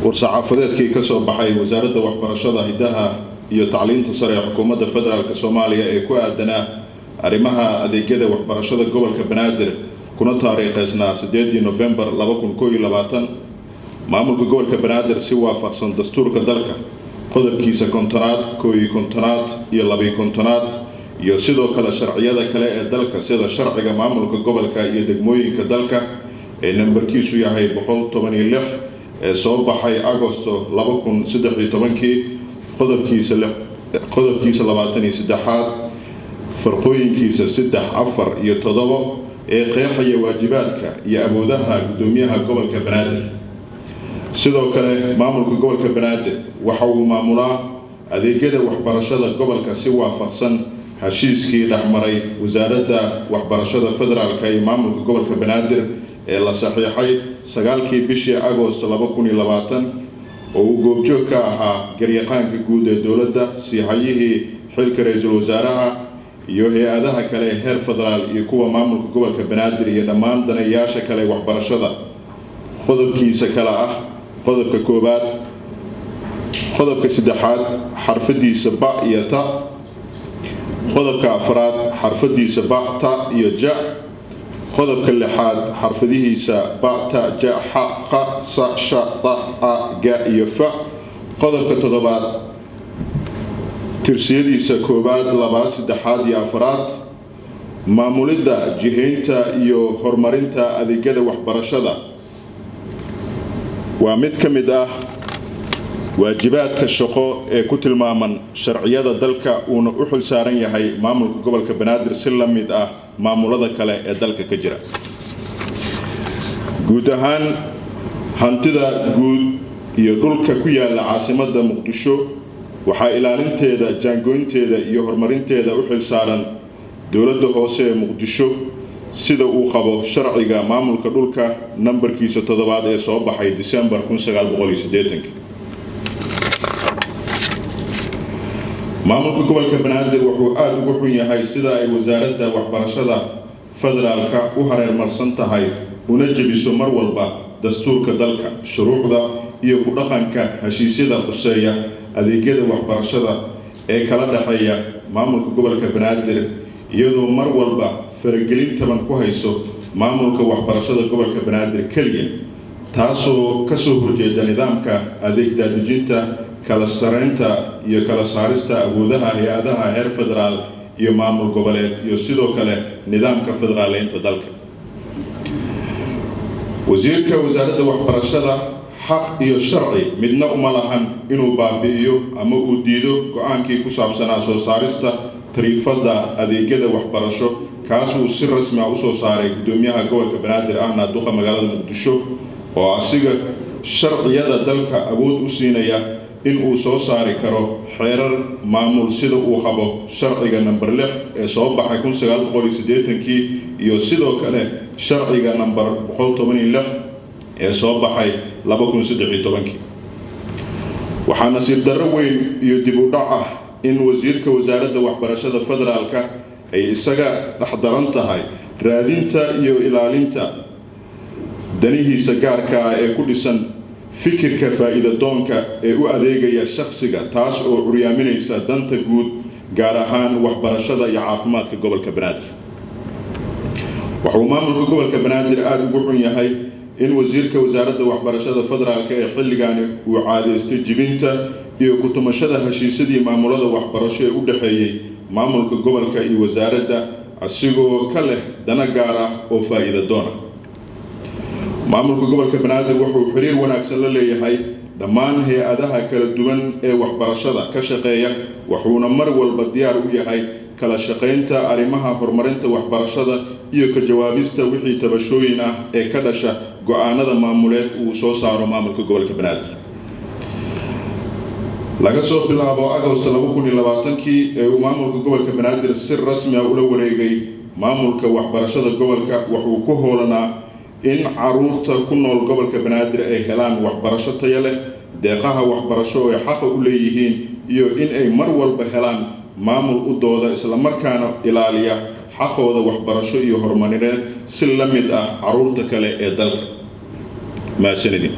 war-saxaafadeedkii ka soo baxay wasaaradda waxbarashada hidaha iyo tacliinta sare ee xukuumadda federaalka Soomaaliya ee ku aadanaa arrimaha adeegyada waxbarashada gobolka Banaadir kuna taariikhaysnaa 8 November 2021 maamulka gobolka Banaadir si waafaqsan dastuurka dalka qodobkiisa 50 iyo 20 iyo sidoo kale sharciyada kale ee dalka sida sharciga maamulka gobolka iyo degmooyinka dalka ee nambarkiisu yahay 116 ee soo baxay Agoosto 2013 qodobkiisa 23 farqooyinkiisa 3, 4 iyo 7 ee qeexaya waajibaadka iyo awoodaha gudoomiyaha gobolka Banaadir. sidoo kale maamulka gobolka Banaadir waxa uu maamulaa adeegyada waxbarashada gobolka si waafaqsan heshiiskii dhexmaray wasaaradda waxbarashada federaalka iyo maamulka gobolka Banaadir ee la saxiixay 9kii bishii Agoosto 2020 oo uu goobjoog ka ahaa garyaqaanka guud ee dowladda siihayihii xilka ra'iisul wasaaraha iyo hay'adaha kale ee heer federaal iyo kuwa maamulka gobolka Banaadir iyo dhammaan daneeyaasha kale waxbarashada. qodobkiisa kala ah qodobka 1 qodobka 3 xarfadiisa ba iyo ta qodobka 4 xarfadiisa ba ta iyo ja qodobka 6 xarfadihiisa ba ta ja ha kha sa sha ta a ga iyo fa qodobka 7 tirsiyadiisa 1 2 3 iyo 4 maamulidda jihaynta iyo horumarinta adeegyada waxbarashada waa mid ka mid ah waajibaadka shaqo ee ku tilmaaman sharciyada dalka uuna u xil saaran yahay maamulka gobolka Banaadir si la mid ah maamulada kale ee dalka ka jira. guud ahaan hantida guud iyo dhulka ku yaala caasimadda Muqdisho waxaa ilaalinteeda, jaangoynteeda iyo horumarinteeda u xil saaran dowladda hoose ee Muqdisho sida uu qabo sharciga maamulka dhulka nambarkiisa 7 ee soo baxay December 1980. maamulka gobolka Banaadir wuxuu aad ugu xun yahay sida ay wasaaradda waxbarashada federaalka u hareermarsan tahay una jabiso mar walba dastuurka dalka, shuruucda iyo ku dhaqanka heshiisyada quseeya adeegyada waxbarashada ee kala dhaxeeya maamulka gobolka Banaadir iyadoo mar walba faragelin taban ku hayso maamulka waxbarashada gobolka Banaadir kaliya taasoo ka soo horjeeda nidaamka adeeg daadejinta kala sareynta iyo kala saarista awoodaha hay'adaha heer federaal iyo maamul goboleed iyo sidoo kale nidaamka federaaleynta dalka. wasiirka wasaaradda waxbarashada xaq iyo sharci midna uma lahan inuu baabi'iyo ama uu diido go'aankii ku saabsanaa soo saarista tariifada adeegyada waxbarasho kaas uu si rasmi ah u soo saaray gudoomiyaha gobolka Banaadir ahna duqa magaalada Muqdisho oo asiga sharciyada dalka awood u siinaya in uu soo saari karo xeerar maamul sida uu qabo sharciga number 6 ee soo baxay 1980 iyo sidoo kale sharciga number 116 ee soo baxay 2013. waxaa nasiib darro weyn iyo dib u dhac ah in wasiirka wasaaradda waxbarashada federaalka ay isaga dhaxdaran tahay raadinta iyo ilaalinta danihiisa gaarka ah ee ku dhisan fikirka faa'iido doonka ee u adeegaya shakhsiga taas oo curyaaminaysa danta guud gaar ahaan waxbarashada iyo caafimaadka gobolka Banaadir. wuxuu maamulka gobolka Banaadir aad ugu xun yahay in wasiirka wasaaradda waxbarashada federaalka ee xilligan uu caadeystay jibinta iyo ku tumashada heshiisyadii maamulada waxbarasho ee u dhaxeeyay maamulka gobolka iyo wasaaradda asigoo ka leh dana gaar ah oo faa'iido doon ah. maamulka gobolka Banaadir wuxuu xiriir wanaagsan la leeyahay dhammaan hay'adaha kala duwan ee waxbarashada ka shaqeeya wuxuuna mar walba diyaar u yahay kala shaqeynta arrimaha horumarinta waxbarashada iyo ka jawaabista wixii tabashooyin ah ee ka dhasha go'aanada maamuleed uu soo saaro maamulka gobolka Banaadir. laga soo bilaabo Agoosto 2020 ee uu maamulka gobolka Banaadir si rasmi ah ula wareegay maamulka waxbarashada gobolka wuxuu ku hoolanaa in caruurta ku nool gobolka Banaadir ay helaan waxbarasho tayo leh, deeqaha waxbarasho ay xaq u leeyihiin iyo in ay mar walba helaan maamul u dooda isla markaana ilaaliya xaqooda waxbarasho iyo horumarineed si la mid ah caruurta kale ee dalka. maasanidin